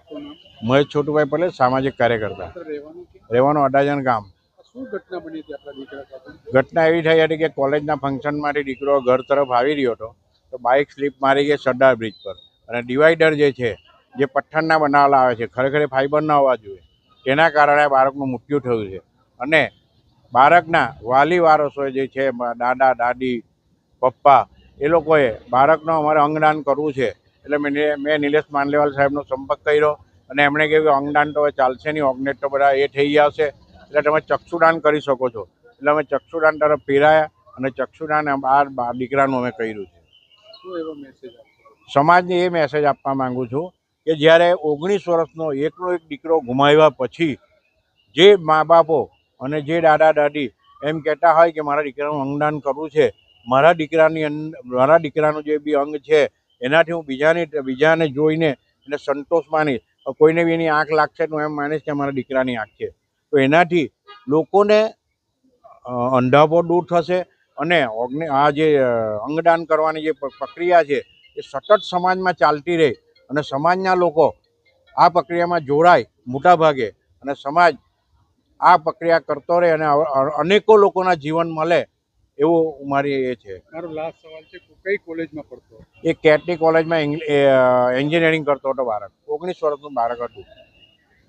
આપનું નામ? મહેશ છોટુભાઈ પટેલ, સામાજિક કાર્યકર્તા, રહેવાનું છે? રહેવાનું અડાજણ ગામ. શું ઘટના બની હતી આપણા દીકરા સાથે? ઘટના એવી થઈ હતી કે કોલેજના ફંક્શનમાંથી દીકરો ઘર તરફ આવી રહ્યો હતો, તો બાઇક સ્લીપ મારી ગઈ સરદાર બ્રિજ પર, અને ડિવાઈડર જે છે જે પથ્થરના બનાવેલા આવે છે, ખરેખર ફાઈબરના હોવા જોઈએ, તેના કારણે બાળકનું મૃત્યુ થયું છે. અને બાળકના વાલી વારસો જે છે, દાદા દાદી પપ્પા, એ લોકોએ બાળકનો અમારે અંગદાન કરવું છે, એટલે મેં નિલેશ માંડલેવાલ સાહેબનો સંપર્ક કર્યો, અને એમણે કહ્યું કે અંગદાન તો હવે ચાલશે નહીં, ઓર્ગનેટ તો બધા એ થઈ ગયા છે, એટલે તમે ચક્ષુદાન કરી શકો છો. એટલે અમે ચક્ષુદાન તરફ ફેરાયા, અને ચક્ષુદાન આ દીકરાનું અમે કર્યું છે. શું એવો મેસેજ આપશો? સમાજને એ મેસેજ આપવા માંગુ છું કે જ્યારે 19 વર્ષનો એકનો એક દીકરો ગુમાવ્યા પછી જે મા બાપો અને જે દાદા દાદી એમ કહેતા હોય કે મારા દીકરાનું અંગદાન કરવું છે, મારા દીકરાનું જે બી અંગ છે એનાથી હું બીજાને જોઈને એને સંતોષ માનીશ. કોઈને બી એની આંખ લાગશે તો એમ માનીશ કે મારા દીકરાની આંખ છે, તો એનાથી લોકોને અંધાપો દૂર થશે. અને આ જે અંગદાન કરવાની જે પ્રક્રિયા છે એ સતત સમાજમાં ચાલતી રહે, અને સમાજના લોકો આ પ્રક્રિયામાં જોડાય મોટા ભાગે, અને સમાજ આ પ્રક્રિયા કરતો રહે, અને અનેકો લોકોના જીવન મળે એવું મારી એ છે. મારો લાસ્ટ સવાલ છે, કઈ કોલેજમાં પડતો? એ કેટી કોલેજમાં એન્જિનિયરિંગ કરતો હતો બાળક, 19 વર્ષનું બાળક હતું.